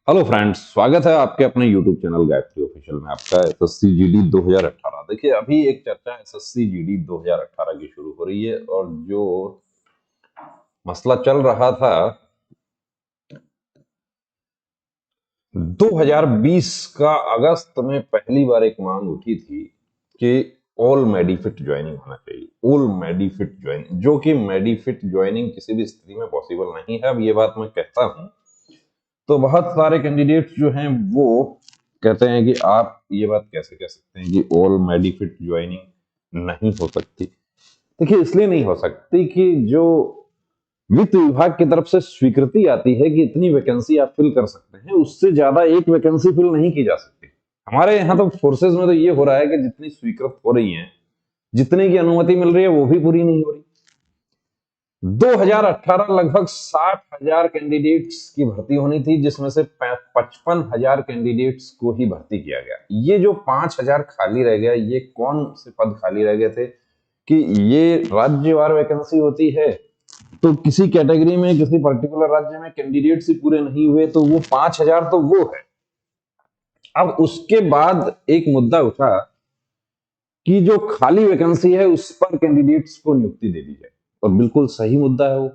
Hello friends, स्वागत है आपके अपने यूट्यूब चैनल गायत्री ऑफिशियल में। आपका एसएससी जीडी 2018। देखिए, अभी एक चर्चा एसएससी जीडी 2018 की शुरू हो रही है और जो मसला चल रहा था 2020 का अगस्त में पहली बार एक मांग उठी थी कि ऑल मेडिफिट ज्वाइनिंग होना चाहिए। ऑल मेडिफिट ज्वाइनिंग, जो कि मेडिफिट ज्वाइनिंग किसी भी स्थिति में पॉसिबल नहीं है। अब ये बात मैं कहता हूं तो बहुत सारे कैंडिडेट्स जो हैं वो कहते हैं कि आप ये बात कैसे कह सकते हैं कि ऑल मेडिफिट ज्वाइनिंग नहीं हो सकती। देखिए, इसलिए नहीं हो सकती कि जो वित्त विभाग की तरफ से स्वीकृति आती है कि इतनी वैकेंसी आप फिल कर सकते हैं, उससे ज्यादा एक वैकेंसी फिल नहीं की जा सकती। हमारे यहाँ तो फोर्सेज में तो ये हो रहा है कि जितनी स्वीकृत हो रही है, जितने की अनुमति मिल रही है, वो भी पूरी नहीं हो रही। 2018 लगभग 60,000 कैंडिडेट्स की भर्ती होनी थी, जिसमें से 55,000 कैंडिडेट्स को ही भर्ती किया गया। ये जो 5,000 खाली रह गया, ये कौन से पद खाली रह गए थे? कि ये राज्यवार वैकेंसी होती है, तो किसी कैटेगरी में किसी पर्टिकुलर राज्य में कैंडिडेट्स ही पूरे नहीं हुए, तो वो 5,000 तो वो है। अब उसके बाद एक मुद्दा उठा कि जो खाली वैकेंसी है उस पर कैंडिडेट्स को नियुक्ति दे दी जाए, और बिल्कुल सही मुद्दा है। वो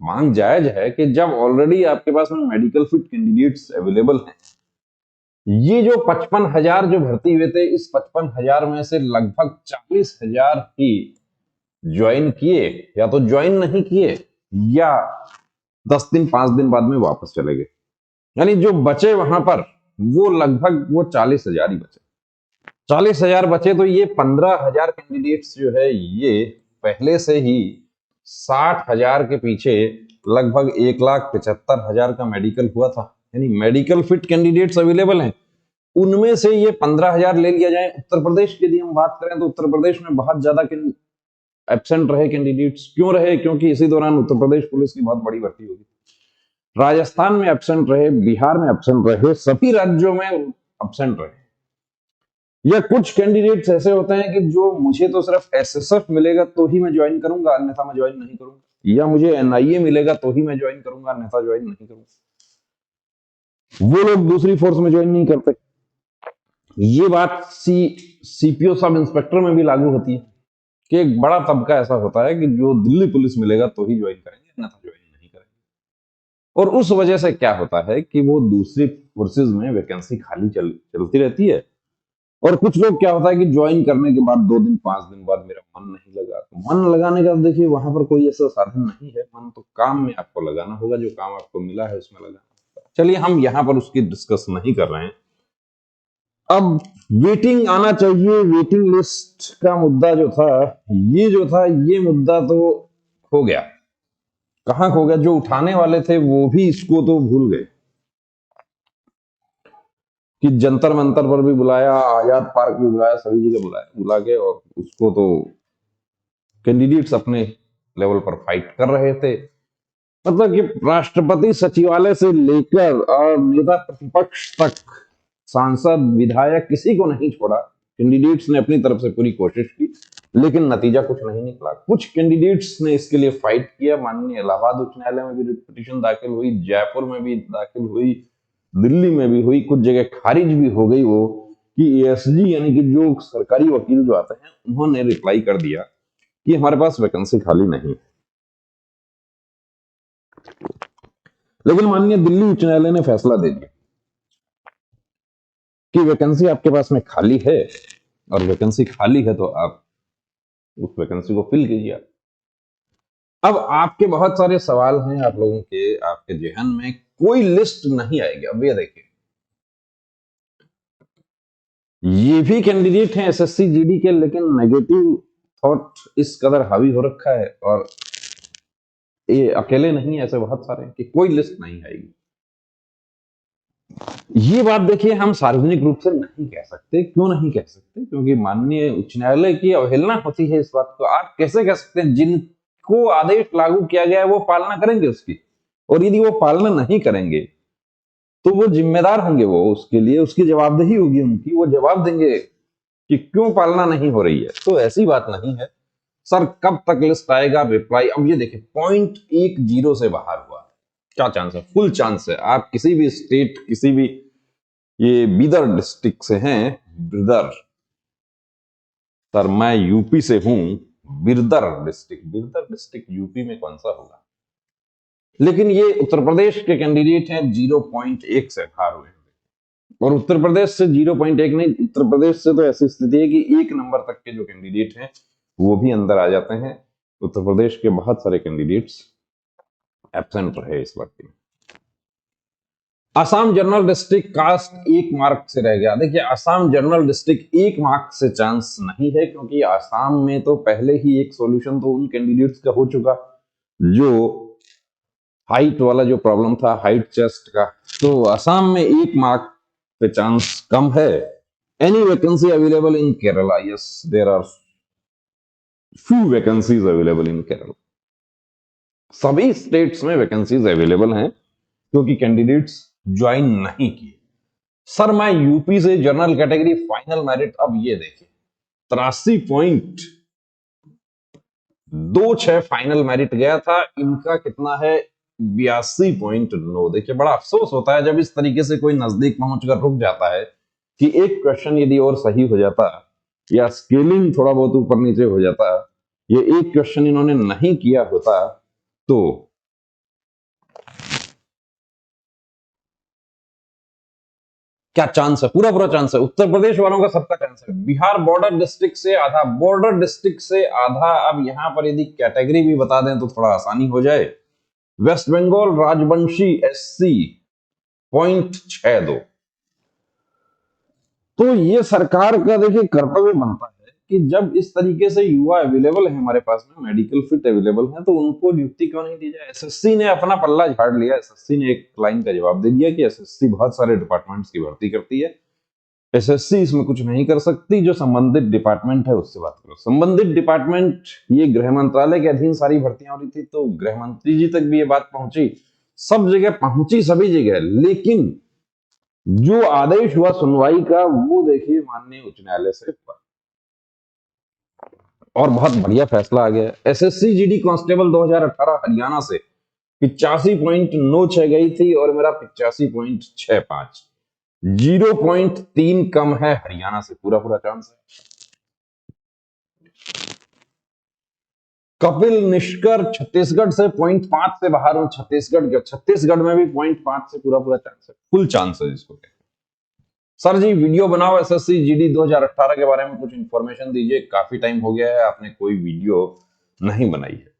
मांग जायज है कि जब ऑलरेडी आपके पास में मेडिकल फिट कैंडिडेट्स अवेलेबल हैं, ये जो 55,000 जो भर्ती हुए थे, इस 55,000 में से लगभग 40,000 ही ज्वाइन किए, या तो ज्वाइन नहीं किए या 10 दिन 5 दिन बाद में वापस चले गए। यानी जो बचे वहां पर वो लगभग वो 40,000 ही बचे। 40,000 बचे, तो ये 15,000 कैंडिडेट्स जो है ये पहले से ही 60,000 के पीछे लगभग 1,75,000 का मेडिकल हुआ था। यानी मेडिकल फिट कैंडिडेट्स अवेलेबल हैं, उनमें से ये 15,000 ले लिया जाए। उत्तर प्रदेश की यदि हम बात करें तो उत्तर प्रदेश में बहुत ज्यादा एब्सेंट रहे कैंडिडेट्स। क्यों रहे? क्योंकि इसी दौरान उत्तर प्रदेश पुलिस की बहुत बड़ी भर्ती होगी। राजस्थान में एब्सेंट रहे, बिहार में एब्सेंट रहे, सभी राज्यों में एब्सेंट रहे। या कुछ कैंडिडेट्स ऐसे होते हैं कि जो मुझे तो सिर्फ एसएसएफ मिलेगा तो ही मैं ज्वाइन करूंगा, अन्यथा मैं ज्वाइन नहीं करूंगा, या मुझे एनआईए मिलेगा तो ही मैं ज्वाइन करूंगा, अन्यथा ज्वाइन नहीं करूंगा। वो लोग दूसरी फोर्स में ज्वाइन नहीं करते। ये बात सीपीओ सब इंस्पेक्टर में भी लागू होती है कि एक बड़ा तबका ऐसा होता है कि जो दिल्ली पुलिस मिलेगा तो ही ज्वाइन करेंगे, अन्यथा ज्वाइन नहीं करेंगे। और उस वजह से क्या होता है कि वो दूसरी फोर्सेज में वैकेंसी खाली चलती रहती है। और कुछ लोग क्या होता है कि ज्वाइन करने के बाद 2 दिन 5 दिन बाद मेरा मन नहीं लगा, तो मन लगाने का देखिए वहां पर कोई ऐसा साधन नहीं है। मन तो काम में आपको लगाना होगा, जो काम आपको मिला है उसमें लगाना होगा। चलिए, हम यहां पर उसकी डिस्कस नहीं कर रहे हैं। अब वेटिंग आना चाहिए, वेटिंग लिस्ट का मुद्दा जो था, ये मुद्दा तो खो गया। कहां खो गया? जो उठाने वाले थे वो भी इसको तो भूल गए कि जंतर मंतर पर भी बुलाया, आजाद पार्क भी बुलाया, सभी जगह बुलाया, बुला के और उसको तो कैंडिडेट्स अपने लेवल पर फाइट कर रहे थे। मतलब कि राष्ट्रपति सचिवालय से लेकर और नेता प्रतिपक्ष तक, सांसद विधायक, किसी को नहीं छोड़ा। कैंडिडेट्स ने अपनी तरफ से पूरी कोशिश की, लेकिन नतीजा कुछ नहीं निकला। कुछ कैंडिडेट्स ने इसके लिए फाइट किया। माननीय इलाहाबाद उच्च न्यायालय में भी पिटीशन दाखिल हुई, जयपुर में भी दाखिल हुई, दिल्ली में भी हुई, कुछ जगह खारिज भी हो गई वो, कि एएसजी यानी कि जो सरकारी वकील जो आते हैं, उन्होंने रिप्लाई कर दिया कि हमारे पास वैकेंसी खाली नहीं। लेकिन माननीय दिल्ली उच्च न्यायालय ने फैसला दे दिया कि वैकेंसी आपके पास में खाली है, और वैकेंसी खाली है तो आप उस वैकेंसी को फिल कीजिए। अब आपके बहुत सारे सवाल हैं, आप लोगों के आपके जहन में कोई लिस्ट नहीं आएगी। अब ये देखिए, ये भी कैंडिडेट हैं एसएससी जीडी के, लेकिन नेगेटिव थॉट इस कदर हावी हो रखा है, और ये अकेले नहीं, ऐसे बहुत सारे हैं कि कोई लिस्ट नहीं आएगी। ये बात देखिए हम सार्वजनिक रूप से नहीं कह सकते। क्यों नहीं कह सकते? क्योंकि माननीय उच्च न्यायालय की अवहेलना होती है इस बात को। आप कैसे कह सकते हैं? जिनको आदेश लागू किया गया है वो पालना करेंगे उसकी, और यदि वो पालना नहीं करेंगे तो वो जिम्मेदार होंगे, वो उसके लिए उसकी जवाबदेही होगी उनकी, वो जवाब देंगे कि क्यों पालना नहीं हो रही है। तो ऐसी बात नहीं है। सर, कब तक लिस्ट आएगा? रिप्लाई अब ये देखिए 0.10 से बाहर हुआ। क्या चांस है? फुल चांस है। आप किसी भी स्टेट, किसी भी, ये बीदर डिस्ट्रिक्ट से हैं, बिरदर, सर मैं यूपी से हूं, बिरदर डिस्ट्रिक्ट यूपी में कौन सा होगा? लेकिन ये उत्तर प्रदेश के कैंडिडेट हैं, 0.1 से हार हुए हैं। और उत्तर प्रदेश से 0.1 नहीं, उत्तर प्रदेश से तो ऐसी स्थिति है कि 1 नंबर तक के जो कैंडिडेट हैं वो भी अंदर आ जाते हैं। उत्तर प्रदेश के बहुत सारे कैंडिडेट्स एब्सेंट रहे इस वक्त में। Assam general district caste 1 mark से रह गया। देखिए आसाम जनरल डिस्ट्रिक्ट 1 मार्क से चांस नहीं है, क्योंकि आसाम में तो पहले ही एक सॉल्यूशन तो उन कैंडिडेट्स का हो चुका जो हाइट वाला जो प्रॉब्लम था, हाइट चेस्ट का, तो आसाम में 1 मार्क पे चांस कम है। Any vacancy available in Kerala? Yes, there are few vacancies available in Kerala. सभी स्टेट्स में वैकेंसीज अवेलेबल हैं, क्योंकि कैंडिडेट्स ज्वाइन नहीं किए। सर मैं यूपी से जनरल कैटेगरी फाइनल मेरिट, अब ये देखिए 83.26 फाइनल मेरिट गया था, इनका कितना है? 82.9। देखिए बड़ा अफसोस होता है जब इस तरीके से कोई नजदीक पहुंचकर रुक जाता है कि एक क्वेश्चन यदि और सही हो जाता या स्केलिंग थोड़ा बहुत ऊपर नीचे हो जाता, ये एक क्वेश्चन इन्होंने नहीं किया होता तो क्या चांस है? पूरा पूरा चांस है। उत्तर प्रदेश वालों का सबका चांस है। बिहार बॉर्डर डिस्ट्रिक्ट से आधा, बॉर्डर डिस्ट्रिक्ट से आधा। अब यहां पर यदि कैटेगरी भी बता दें तो थोड़ा आसानी हो जाए। West Bengal Rajbanshi SC 0.62। तो ये सरकार का देखिए कर्तव्य बनता है कि जब इस तरीके से युवा अवेलेबल है हमारे पास में, मेडिकल फिट अवेलेबल है, तो उनको नियुक्ति क्यों नहीं दी जाए? SSC ने अपना पल्ला झाड़ लिया। SSC ने एक लाइन का जवाब दे दिया कि SSC बहुत सारे डिपार्टमेंट्स की भर्ती करती है, SSC इसमें कुछ नहीं कर सकती, जो संबंधित डिपार्टमेंट है उससे बात करो। संबंधित डिपार्टमेंट, ये गृह मंत्रालय के अधीन सारी भर्तियां हो रही थी, तो गृह मंत्री जी तक भी ये बात पहुंची, सब जगह पहुंची, सभी जगह, लेकिन जो आदेश हुआ सुनवाई का वो देखिए माननीय उच्च न्यायालय से हुआ और बहुत बढ़िया फैसला आ गया। SSC GD कांस्टेबल 2018 हरियाणा से 85.96 गई थी और मेरा 85.65, 0.3 कम है हरियाणा से, पूरा पूरा चांस है। कपिल निष्कर छत्तीसगढ़ से 0.5 से बाहर हूं, छत्तीसगढ़ में भी 0.5 से पूरा पूरा चांस है, फुल चांस है जिसको कहते हैं। सर जी वीडियो बनाओ SSC GD 2018 के बारे में कुछ इंफॉर्मेशन दीजिए, काफी टाइम हो गया है आपने कोई वीडियो नहीं बनाई है।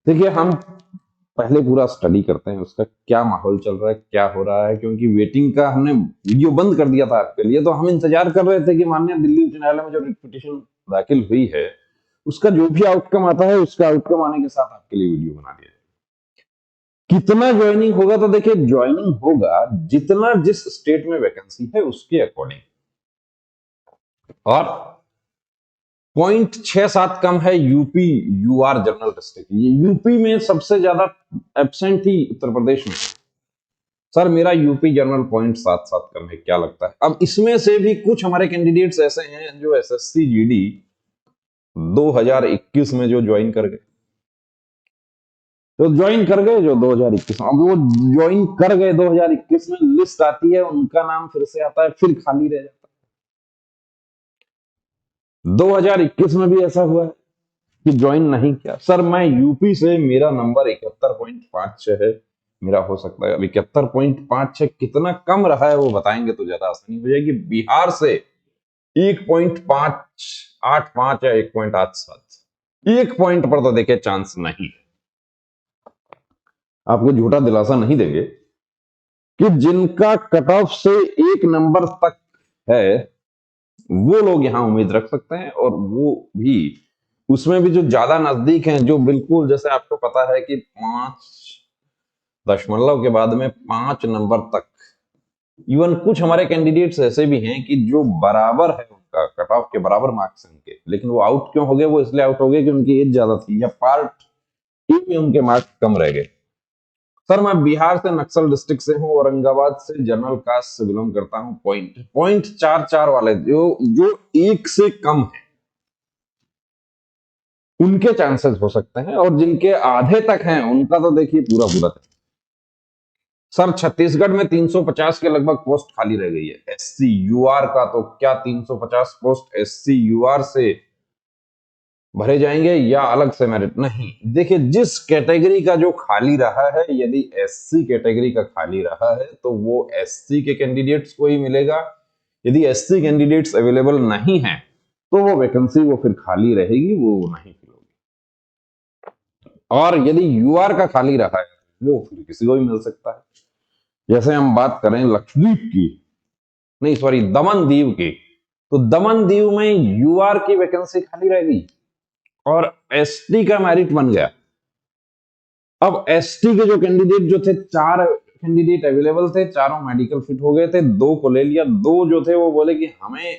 देखिए हम पहले पूरा स्टडी करते हैं उसका क्या माहौल चल रहा है, क्या हो रहा है, क्योंकि वेटिंग का हमने वीडियो बंद कर दिया था आपके लिए, तो हम इंतजार कर रहे थे कि माननीय दिल्ली उच्च न्यायालय में जो रिट पिटीशन दाखिल हुई है उसका जो भी आउटकम आता है, उसका आउटकम आने के साथ आपके लिए वीडियो बना दिया जाए। कितना ज्वाइनिंग होगा? तो देखिए ज्वाइनिंग होगा जितना जिस स्टेट में वैकेंसी है उसके अकॉर्डिंग, और 0.67 कम है यूपी UR जनरल डिस्ट्रिक्ट। ये यूपी में सबसे ज्यादा एब्सेंट ही उत्तर प्रदेश में। सर मेरा यूपी जनरल 0.77 कम है, क्या लगता है? अब इसमें से भी कुछ हमारे कैंडिडेट्स ऐसे हैं जो SSC GD 2021 में जो ज्वाइन कर गए, जो 2021 में, अब वो ज्वाइन कर गए 2021 में, लिस्ट आती है उनका नाम फिर से आता है, फिर खाली रह जाता है। 2021 में भी ऐसा हुआ है कि ज्वाइन नहीं किया। सर मैं यूपी से, मेरा नंबर 71.56 है, मेरा हो सकता है। अब 71.56 कितना कम रहा है वो बताएंगे तो ज्यादा आसानी हो जाएगी। बिहार से 1.585 या 1.87, 1 पॉइंट पर तो देखिए चांस नहीं है। आपको झूठा दिलासा नहीं देंगे कि जिनका कट ऑफ से 1 नंबर तक है वो लोग यहां उम्मीद रख सकते हैं, और वो भी उसमें भी जो ज्यादा नजदीक हैं, जो बिल्कुल जैसे आपको पता है कि 5 दशमलव के बाद में 5 नंबर तक, इवन कुछ हमारे कैंडिडेट्स ऐसे भी हैं कि जो बराबर है, उनका कट ऑफ के बराबर मार्क्स हैं उनके, लेकिन वो आउट क्यों हो गए? वो इसलिए आउट हो गए कि उनकी एज ज्यादा थी या पार्ट ए में उनके मार्क्स कम रह गए। सर मैं बिहार से नक्सल डिस्ट्रिक्ट से हूं, औरंगाबाद से जनरल कास्ट से बिलोंग करता हूं। 0.44 वाले जो जो 1 से कम है उनके चांसेस हो सकते हैं, और जिनके आधे तक हैं उनका तो देखिए पूरा पूरा सर छत्तीसगढ़ में 350 के लगभग पोस्ट खाली रह गई है एससी यूआर का। तो क्या 350 पोस्ट एससी यूआर से भरे जाएंगे या अलग से मेरिट? नहीं, देखिए जिस कैटेगरी का जो खाली रहा है, यदि एससी कैटेगरी का खाली रहा है तो वो एससी के कैंडिडेट्स को ही मिलेगा। यदि एससी कैंडिडेट्स अवेलेबल नहीं है तो वो वैकेंसी वो फिर खाली रहेगी, वो नहीं फिल होगी। और यदि यूआर का खाली रहा है वो फिर किसी को भी मिल सकता है। जैसे हम बात करें लक्षद्वीप की, नहीं सॉरी दमन दीव की, तो दमन दीव में यूआर की वैकेंसी खाली रह गई और एसटी का मेरिट बन गया। अब एसटी के जो कैंडिडेट जो थे, 4 कैंडिडेट अवेलेबल थे, चारों मेडिकल फिट हो गए थे, 2 को ले लिया। 2 जो थे वो बोले कि हमें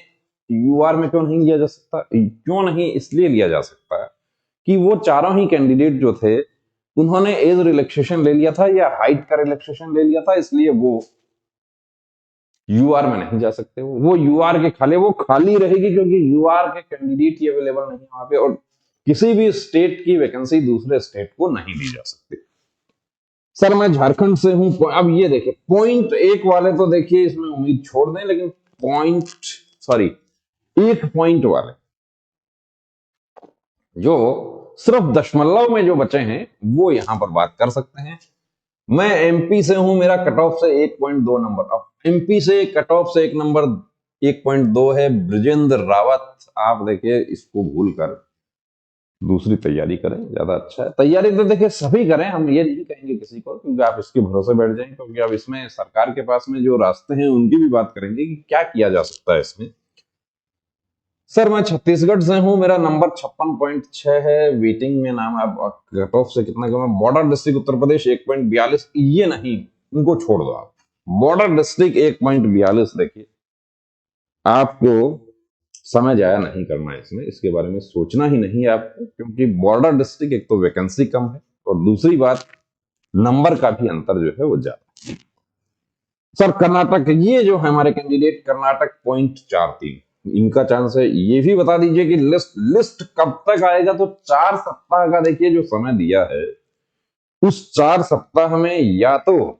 यूआर में क्यों नहीं लिया जा सकता। क्यों नहीं इसलिए लिया जा सकता है कि वो चारों ही कैंडिडेट जो थे उन्होंने एज रिलैक्सेशन ले लिया था या हाइट का रिलैक्सेशन ले लिया था, इसलिए वो यूआर में नहीं जा सकते। वो यूआर के खाली, वो खाली रहेगी क्योंकि यूआर के कैंडिडेट ही अवेलेबल नहीं है वहां पे, और किसी भी स्टेट की वैकेंसी दूसरे स्टेट को नहीं दी जा सकती। सर मैं झारखंड से हूं। अब ये देखिए पॉइंट 1 वाले तो देखिए इसमें उम्मीद छोड़ दें, लेकिन एक पॉइंट वाले जो सिर्फ दशमलव में जो बचे हैं वो यहां पर बात कर सकते हैं। मैं एमपी से हूं, मेरा कट ऑफ से 1.2 नंबर। अब एमपी से कट ऑफ से 1.2 है। ब्रजेंद्र रावत, आप देखिए इसको भूलकर दूसरी तैयारी करें, ज्यादा अच्छा है। तैयारी तो देखिए सभी करें, हम ये नहीं कहेंगे किसी को, क्योंकि आप इसके भरोसे बैठ जाएं, क्योंकि अब इसमें सरकार के पास में जो रास्ते हैं उनकी भी बात करेंगे कि क्या किया जा सकता है इसमें। सर मैं छत्तीसगढ़ से हूं, मेरा नंबर 56.6 है। वेटिंग में नाम है। कट ऑफ से कितना कम है? Border district Uttar Pradesh 1.42। ये नहीं, उनको छोड़ दो आप। बॉर्डर डिस्ट्रिक्ट 1.42 देखिए, आपको समय जाया नहीं करना है इसमें, इसके बारे में सोचना ही नहीं है आपको, क्योंकि बॉर्डर डिस्ट्रिक्ट एक तो वैकेंसी कम है और दूसरी बात नंबर का भी अंतर जो है वो ज्यादा। सर कर्नाटक, ये जो है हमारे कैंडिडेट कर्नाटक 0.43, इनका चांस है। ये भी बता दीजिए कि लिस्ट कब तक आएगा? तो 4 सप्ताह का देखिए जो समय दिया है, उस 4 सप्ताह में या तो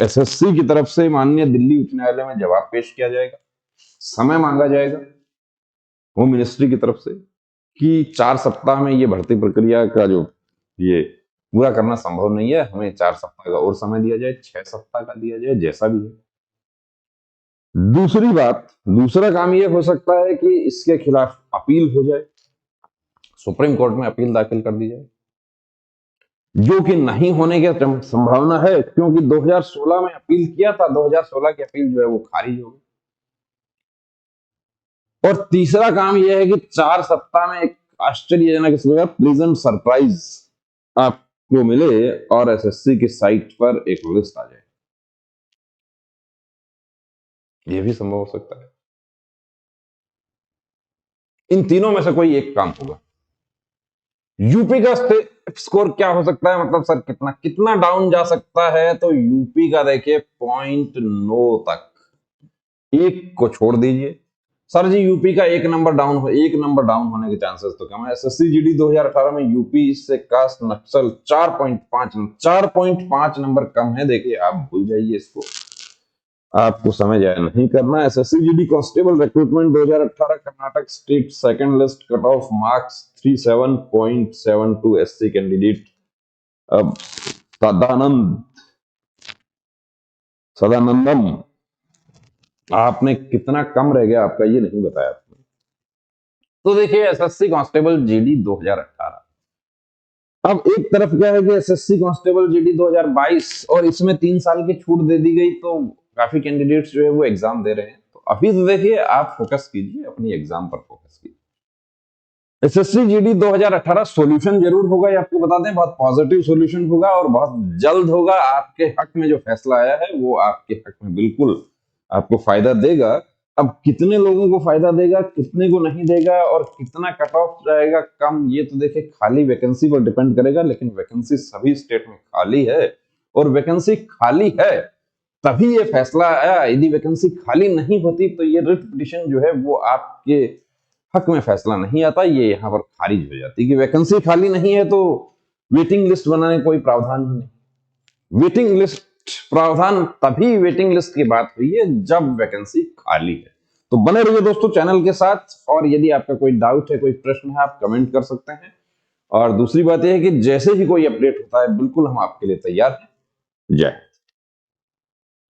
एसएससी की तरफ से माननीय दिल्ली उच्च न्यायालय में जवाब पेश किया जाएगा, समय मांगा जाएगा होम मिनिस्ट्री की तरफ से कि 4 सप्ताह में ये भर्ती प्रक्रिया का जो ये पूरा करना संभव नहीं है, हमें 4 सप्ताह का और समय दिया जाए, 6 सप्ताह का दिया जाए, जैसा भी है। दूसरी बात, दूसरा काम यह हो सकता है कि इसके खिलाफ अपील हो जाए, सुप्रीम कोर्ट में अपील दाखिल कर दी जाए, जो कि नहीं होने की संभावना है, क्योंकि 2016 में अपील किया था, 2016 की अपील जो है वो खारिज हो गई। और तीसरा काम यह है कि 4 सप्ताह में एक आश्चर्यजनक प्लीजेंट सरप्राइज आपको मिले और एसएससी की साइट पर एक लिस्ट आ जाए। यह भी संभव हो सकता है। इन तीनों में से कोई एक काम होगा। यूपी का स्कोर क्या हो सकता है? मतलब सर कितना कितना डाउन जा सकता है? तो यूपी का देखिए 0.9 तक, एक को छोड़ दीजिए। सर जी यूपी का 1 नंबर डाउन होने के चांसेस तो कम है। एसएससी जीडी 2018 में यूपी से कास्ट नक्सल 4.5 नंबर कम है। देखिए आप भूल जाइए इसको, आपको समय जाया नहीं करना। SSC GD constable recruitment 2018 Karnataka state second list, cut off marks 37.72 SC candidate. अब सदानंदम आपने कितना कम रह गया आपका, ये नहीं बताया आपने। तो देखिए एसएससी कांस्टेबल जीडी 2018, अब एक तरफ क्या है कि एसएससी कांस्टेबल जीडी 2022 और इसमें 3 साल की छूट दे दी गई, तो काफी कैंडिडेट्स जो है वो एग्जाम दे रहे हैं। तो अभी तो देखिए आप फोकस कीजिए, अपनी एग्जाम पर फोकस कीजिए। एसएससी जीडी 2018 सॉल्यूशन जरूर होगा, ये आपको बता दें, बहुत पॉजिटिव सॉल्यूशन होगा और बहुत जल्द होगा। आपके हक में जो फैसला आया है वो आपके हक में बिल्कुल आपको फायदा देगा। अब कितने लोगों को फायदा देगा, कितने को नहीं देगा और कितना कट ऑफ जाएगा कम, ये तो देखिए खाली वैकेंसी पर डिपेंड करेगा। लेकिन वैकेंसी सभी स्टेट में खाली है और वैकेंसी खाली है तभी ये फैसला आया। यदि वैकेंसी खाली नहीं होती तो ये रिट पिटीशन जो है वो आपके हक में फैसला नहीं आता, ये यहां पर खारिज हो जाती कि वैकेंसी खाली नहीं है तो वेटिंग लिस्ट बनाने कोई प्रावधान ही नहीं। वेटिंग लिस्ट प्रावधान तभी वेटिंग लिस्ट की बात हुई है जब वैकेंसी खाली है। तो बने रहिए दोस्तों चैनल के साथ, और यदि आपका कोई डाउट है, कोई प्रश्न है, आप कमेंट कर सकते हैं। और दूसरी बात यह है कि जैसे ही कोई अपडेट होता है बिल्कुल हम आपके लिए तैयार हैं। जय